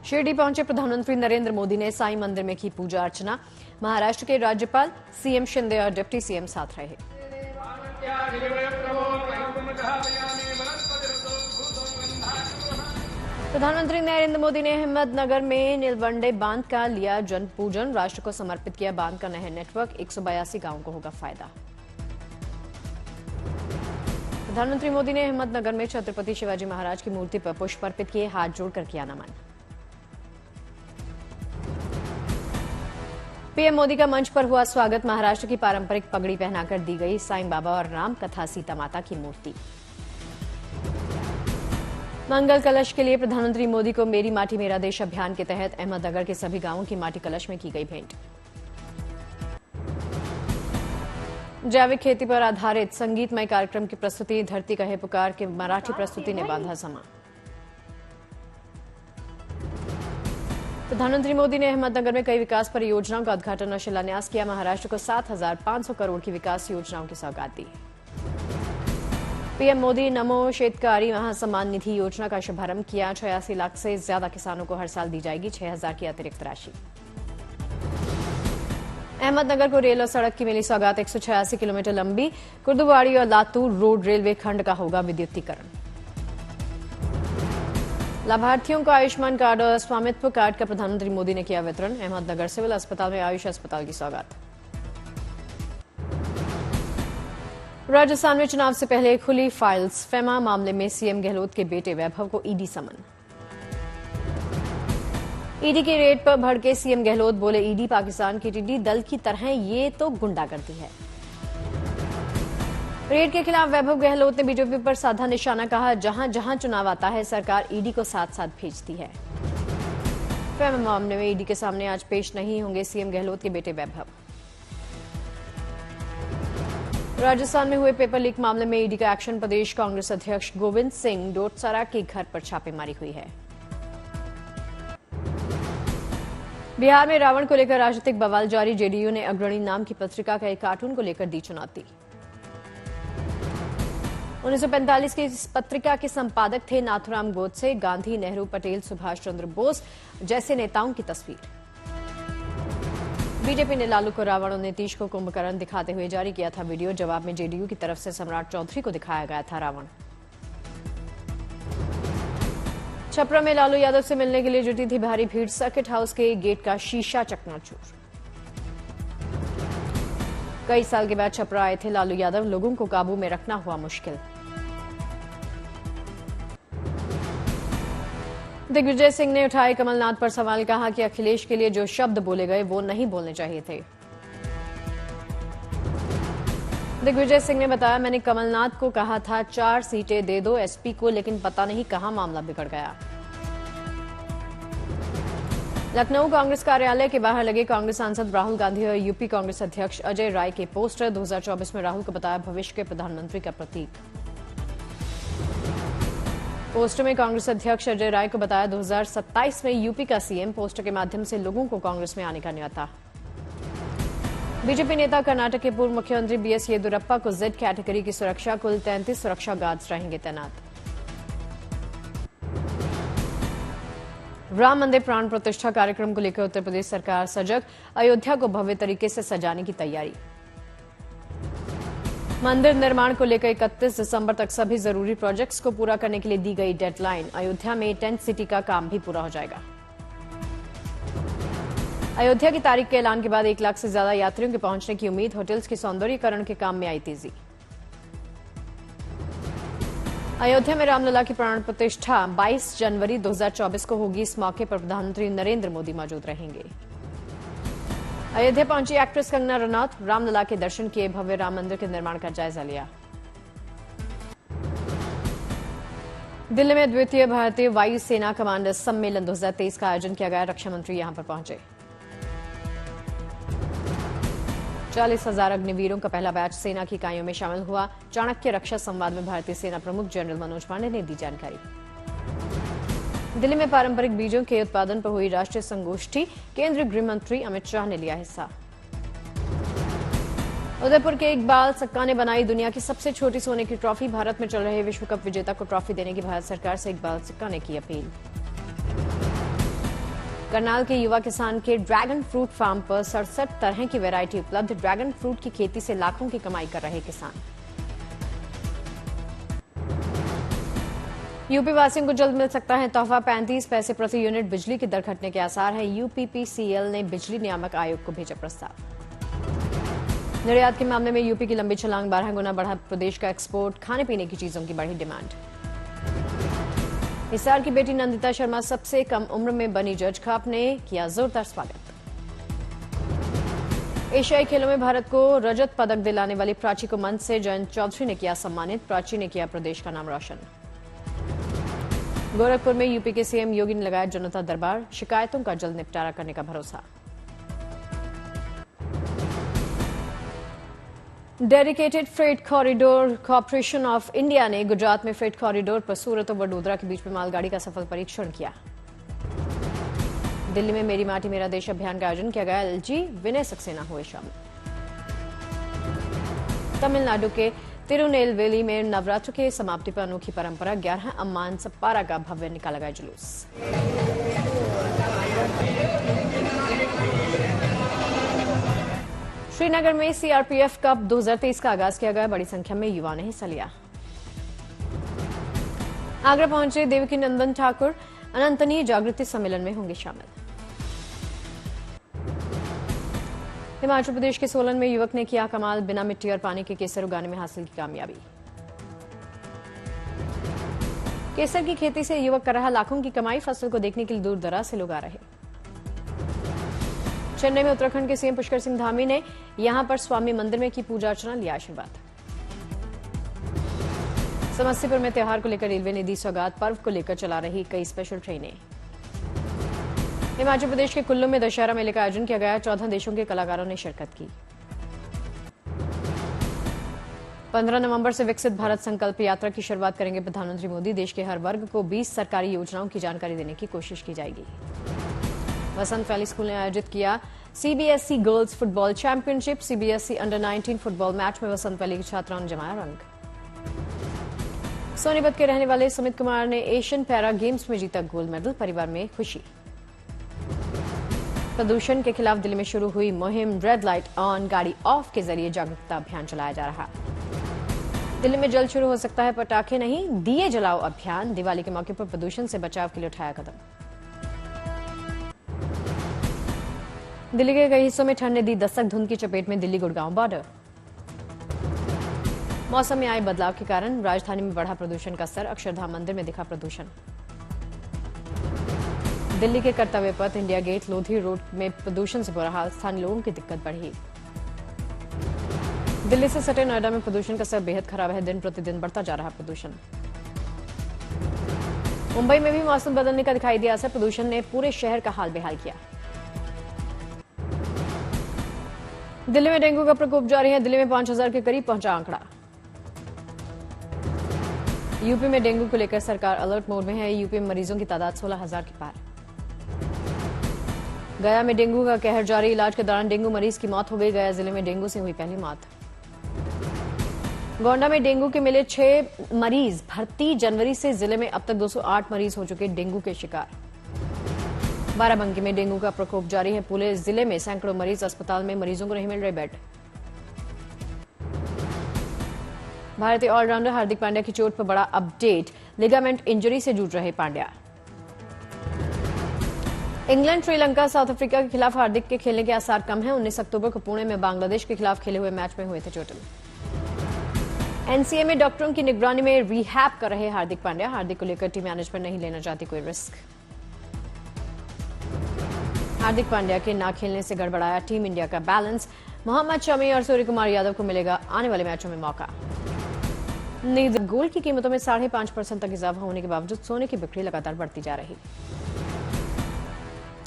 शिरडी पहुंचे प्रधानमंत्री नरेंद्र मोदी ने साईं मंदिर में की पूजा अर्चना। महाराष्ट्र के राज्यपाल सीएम शिंदे और डिप्टी सीएम साथ रहे। प्रधानमंत्री नरेंद्र मोदी ने अहमदनगर में नीलवंडे बांध का लिया जन पूजन। राष्ट्र को समर्पित किया बांध का नहर नेटवर्क। 182 गांवों को होगा फायदा। प्रधानमंत्री मोदी ने अहमदनगर में छत्रपति शिवाजी महाराज की मूर्ति पर पुष्प अर्पित किए। हाथ जोड़कर किया नमन। पीएम मोदी का मंच पर हुआ स्वागत। महाराष्ट्र की पारंपरिक पगड़ी पहनाकर दी गई साईं बाबा और राम कथा सीता माता की मूर्ति। मंगल कलश के लिए प्रधानमंत्री मोदी को मेरी माटी मेरा देश अभियान के तहत अहमदनगर के सभी गांवों की माटी कलश में की गई भेंट। जैविक खेती पर आधारित संगीतमय कार्यक्रम की प्रस्तुति। धरती कहे पुकार के मराठी प्रस्तुति ने बांधा समा। प्रधानमंत्री मोदी ने अहमदनगर में कई विकास परियोजनाओं का उद्घाटन और शिलान्यास किया। महाराष्ट्र को 7,500 करोड़ की विकास योजनाओं की सौगात दी। पीएम मोदी नमो शेतकारी महासम्मान निधि योजना का शुभारंभ किया। 86 लाख से ज्यादा किसानों को हर साल दी जाएगी 6,000 की अतिरिक्त राशि। अहमदनगर को रेल और सड़क की मिली सौगात। 186 किलोमीटर लंबी कुर्दुवाड़ी और लातूर रोड रेलवे खंड का होगा विद्युतीकरण। लाभार्थियों को आयुष्मान कार्ड और स्वामित्व कार्ड का प्रधानमंत्री मोदी ने किया वितरण। अहमदनगर सिविल अस्पताल में आयुष अस्पताल की सौगात। राजस्थान में चुनाव से पहले खुली फाइल्स। फेमा मामले में सीएम गहलोत के बेटे वैभव को ईडी समन। ईडी के रेड पर भड़के सीएम गहलोत, बोले ईडी पाकिस्तान के टिड्डी दल की तरह ये तो गुंडागर्दी है। रेड के खिलाफ वैभव गहलोत ने बीजेपी पर साधा निशाना। कहा जहां जहां चुनाव आता है सरकार ईडी को साथ साथ भेजती है। फेमा मामले में ईडी के सामने आज पेश नहीं होंगे सीएम गहलोत के बेटे वैभव। राजस्थान में हुए पेपर लीक मामले में ईडी का एक्शन। प्रदेश कांग्रेस अध्यक्ष गोविंद सिंह डोटसरा के घर पर छापेमारी हुई है। बिहार में रावण को लेकर राजनीतिक बवाल जारी। जेडीयू ने अग्रणी नाम की पत्रिका का एक कार्टून को लेकर दी चुनौती। 1945 की इस पत्रिका के संपादक थे नाथुराम गोडसे। गांधी, नेहरू, पटेल, सुभाष चंद्र बोस जैसे नेताओं की तस्वीर। बीजेपी ने लालू को रावण और नीतीश को कुंभकर्ण दिखाते हुए जारी किया था वीडियो। जवाब में जेडीयू की तरफ से सम्राट चौधरी को दिखाया गया था रावण। छपरा में लालू यादव से मिलने के लिए जुटी थी भारी भीड़। सर्किट हाउस के गेट का शीशा चकनाचूर। कई साल के बाद छपरा आए थे लालू यादव। लोगों को काबू में रखना हुआ मुश्किल। दिग्विजय सिंह ने उठाए कमलनाथ पर सवाल। कहा कि अखिलेश के लिए जो शब्द बोले गए वो नहीं बोलने चाहिए थे। दिग्विजय सिंह ने बताया मैंने कमलनाथ को कहा था 4 सीटें दे दो एसपी को, लेकिन पता नहीं कहां मामला बिगड़ गया। लखनऊ कांग्रेस कार्यालय के बाहर लगे कांग्रेस सांसद राहुल गांधी और यूपी कांग्रेस अध्यक्ष अजय राय के पोस्टर। 2024 में राहुल को बताया भविष्य के प्रधानमंत्री का प्रतीक। पोस्टर में कांग्रेस अध्यक्ष अजय राय को बताया 2027 में यूपी का सीएम। पोस्टर के माध्यम से लोगों को कांग्रेस में आने का न्योता। बीजेपी नेता कर्नाटक के पूर्व मुख्यमंत्री बीएस येदियुरप्पा को जेड कैटेगरी की सुरक्षा। कुल 33 सुरक्षा गार्ड्स रहेंगे तैनात। राम मंदिर प्राण प्रतिष्ठा कार्यक्रम को लेकर उत्तर प्रदेश सरकार सजग। अयोध्या को भव्य तरीके से सजाने की तैयारी। मंदिर निर्माण को लेकर 31 दिसंबर तक सभी जरूरी प्रोजेक्ट्स को पूरा करने के लिए दी गई डेडलाइन। अयोध्या में टेंट सिटी का काम भी पूरा हो जाएगा। अयोध्या की तारीख के ऐलान के बाद 1 लाख से ज्यादा यात्रियों के पहुंचने की उम्मीद। होटल्स के सौंदर्यीकरण के काम में आई तेजी। अयोध्या में रामलला की प्राण प्रतिष्ठा 22 जनवरी 2024 को होगी। इस मौके पर प्रधानमंत्री नरेंद्र मोदी मौजूद रहेंगे। अयोध्या पहुंची एक्ट्रेस कंगना रनौत। रामलला के दर्शन किए। भव्य राम मंदिर के निर्माण का जायजा लिया। दिल्ली में द्वितीय भारतीय वायुसेना कमांडर सम्मेलन 2023 का आयोजन किया गया। रक्षा मंत्री यहां पर पहुंचे। 40,000 अग्निवीरों का पहला बैच सेना की इकाइयों में शामिल हुआ। चाणक्य रक्षा संवाद में भारतीय सेना प्रमुख जनरल मनोज पांडे ने दी जानकारी। दिल्ली में पारंपरिक बीजों के उत्पादन पर हुई राष्ट्रीय संगोष्ठी। केंद्रीय गृह मंत्री अमित शाह ने लिया हिस्सा। उदयपुर के इकबाल सक्का ने बनाई दुनिया की सबसे छोटी सोने की ट्रॉफी। भारत में चल रहे विश्व कप विजेता को ट्रॉफी देने की भारत सरकार से इकबाल सक्का ने की अपील। करनाल के युवा किसान के ड्रैगन फ्रूट फार्म पर 67 तरह की वैरायटी उपलब्ध। ड्रैगन फ्रूट की खेती से लाखों की कमाई कर रहे किसान। यूपी वासियों को जल्द मिल सकता है तोहफा। 35 पैसे प्रति यूनिट बिजली की दर घटने के आसार है। यूपीपीसीएल ने बिजली नियामक आयोग को भेजा प्रस्ताव। निर्यात के मामले में यूपी की लंबी छलांग, 12 गुना बढ़ा प्रदेश का एक्सपोर्ट। खाने पीने की चीजों की बढ़ी डिमांड। हिसार की बेटी नंदिता शर्मा सबसे कम उम्र में बनी जज। खाप ने किया जोरदार स्वागत। एशियाई खेलों में भारत को रजत पदक दिलाने वाली प्राची को मंच से जयंत चौधरी ने किया सम्मानित। प्राची ने किया प्रदेश का नाम रोशन। गोरखपुर में यूपी के सीएम योगी ने लगाया जनता दरबार। शिकायतों का जल्द निपटारा करने का भरोसा। Dedicated freight corridor corporation of India ने गुजरात में फ्रेट कॉरिडोर पर सूरत और वडोदरा के बीच में मालगाड़ी का सफल परीक्षण किया। दिल्ली में मेरी माटी मेरा देश अभियान का आयोजन किया गया। एलजी विनय सक्सेना हुए शामिल। तमिलनाडु के तिरुनेलवेली में नवरात्र के समाप्ति पर अनोखी परंपरा। 11 अम्मान सप्पारा का भव्य निकाला गया जुलूस। श्रीनगर में सीआरपीएफ कप 2023 का आगाज किया गया। बड़ी संख्या में युवाओं ने हिस्सा लिया। आगरा पहुंचे देवकी नंदन ठाकुर अनंतनीय जागृति सम्मेलन में होंगे शामिल। हिमाचल प्रदेश के सोलन में युवक ने किया कमाल। बिना मिट्टी और पानी के केसर उगाने में हासिल की कामयाबी। केसर की खेती से युवक कर रहा लाखों की कमाई। फसल को देखने के लिए दूर दराज से लोग आ रहे। चेन्नई में उत्तराखंड के सीएम पुष्कर सिंह धामी ने यहां पर स्वामी मंदिर में की पूजा अर्चना, लिया आशीर्वाद। समस्तीपुर में त्योहार को लेकर रेलवे ने दी सौगात। पर्व को लेकर चला रही कई स्पेशल ट्रेनें। हिमाचल प्रदेश के कुल्लू में दशहरा मेले का आयोजन किया गया। 14 देशों के कलाकारों ने शिरकत की। 15 नवंबर से विकसित भारत संकल्प यात्रा की शुरुआत करेंगे प्रधानमंत्री मोदी। देश के हर वर्ग को 20 सरकारी योजनाओं की जानकारी देने की कोशिश की जाएगी। वसंत वैली स्कूल ने आयोजित किया CBSE girls football championship. CBSE under 19 football match में वसंत वैली की छात्राओं ने जमाया रंग। सोनीपत के रहने वाले सुमित कुमार ने एशियन पैरा गेम्स में जीता गोल्ड मेडल। परिवार में खुशी। प्रदूषण के खिलाफ दिल्ली में शुरू हुई मुहिम। रेड लाइट ऑन, गाड़ी ऑफ के जरिए जागरूकता अभियान चलाया जा रहा। दिल्ली में जल्द शुरू हो सकता है पटाखे नहीं दिए जलाओ अभियान। दिवाली के मौके पर प्रदूषण से बचाव के लिए उठाया कदम। दिल्ली के कई हिस्सों में ठंड ने दी दस्तक। धुंध की चपेट में दिल्ली गुड़गांव बॉर्डर। मौसम में आए बदलाव के कारण राजधानी में बढ़ा प्रदूषण का स्तर। अक्षरधाम मंदिर में दिखा प्रदूषण। दिल्ली के कर्तव्य पथ इंडिया गेट लोधी रोड में प्रदूषण से बुरा हाल। स्थानीय लोगों की दिक्कत बढ़ी। दिल्ली से सटे नोएडा में प्रदूषण का स्तर बेहद खराब है। दिन प्रतिदिन बढ़ता जा रहा प्रदूषण। मुंबई में भी मौसम बदलने का दिखाई दिया असर। प्रदूषण ने पूरे शहर का हाल बेहाल किया। दिल्ली में डेंगू का प्रकोप जारी है। दिल्ली में 5000 के करीब पहुंचा आंकड़ा। यूपी में डेंगू को लेकर सरकार अलर्ट मोड में है। यूपी में मरीजों की तादाद 16,000 के पार। गया में डेंगू का कहर जारी। इलाज के दौरान डेंगू मरीज की मौत हो गई। गया जिले में डेंगू से हुई पहली मौत। गोंडा में डेंगू के मिले 6 मरीज भर्ती। जनवरी से जिले में अब तक 208 मरीज हो चुके डेंगू के शिकार। बाराबंकी में डेंगू का प्रकोप जारी है। पूरे जिले में सैकड़ों मरीज अस्पताल में। मरीजों को नहीं मिल रहे बेड। भारतीय ऑलराउंडर हार्दिक पांड्या की चोट पर बड़ा अपडेट। लिगामेंट इंजरी से जूझ रहे Pandya. England, Sri Lanka, south Africa के खिलाफ हार्दिक के खेलने के आसार कम हैं। 19 अक्टूबर को पुणे में बांग्लादेश के खिलाफ खेले हुए मैच में हुए थे चोटिल। एनसीए में डॉक्टरों की निगरानी में रिहैब कर रहे हार्दिक पांड्या। हार्दिक को लेकर टीम मैनेजमेंट नहीं लेना चाहती कोई रिस्क। हार्दिक पांड्या के ना खेलने से गड़बड़ाया टीम इंडिया का बैलेंस। मोहम्मद शमी और सूर्य कुमार यादव को मिलेगा आने वाले मैचों में मौका। गोल्ड की कीमतों में 5.5% तक इजाफा होने के बावजूद सोने की बिक्री लगातार बढ़ती जा रही।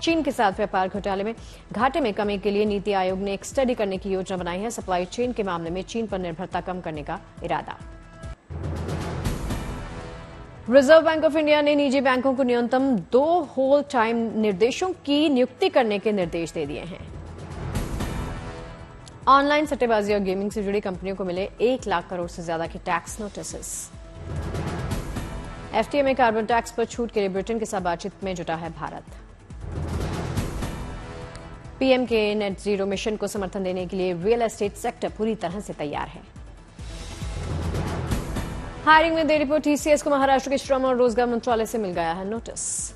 चीन के साथ व्यापार घोटाले में घाटे में कमी के लिए नीति आयोग ने एक स्टडी करने की योजना बनाई है। सप्लाई चेन के मामले में चीन पर निर्भरता कम करने का इरादा। रिजर्व बैंक ऑफ इंडिया ने निजी बैंकों को न्यूनतम 2 होल टाइम निर्देशों की नियुक्ति करने के निर्देश दे दिए हैं। ऑनलाइन सट्टेबाजी और गेमिंग से जुड़ी कंपनियों को मिले 1 लाख करोड़ से ज्यादा के टैक्स नोटिस। एफटीए में कार्बन टैक्स पर छूट के लिए ब्रिटेन के साथ बातचीत में जुटा है भारत। पीएम के नेट जीरो मिशन को समर्थन देने के लिए रियल एस्टेट सेक्टर पूरी तरह से तैयार है। हायरिंग में देरी पर टीसीएस को महाराष्ट्र के श्रम और रोजगार मंत्रालय से मिल गया है नोटिस।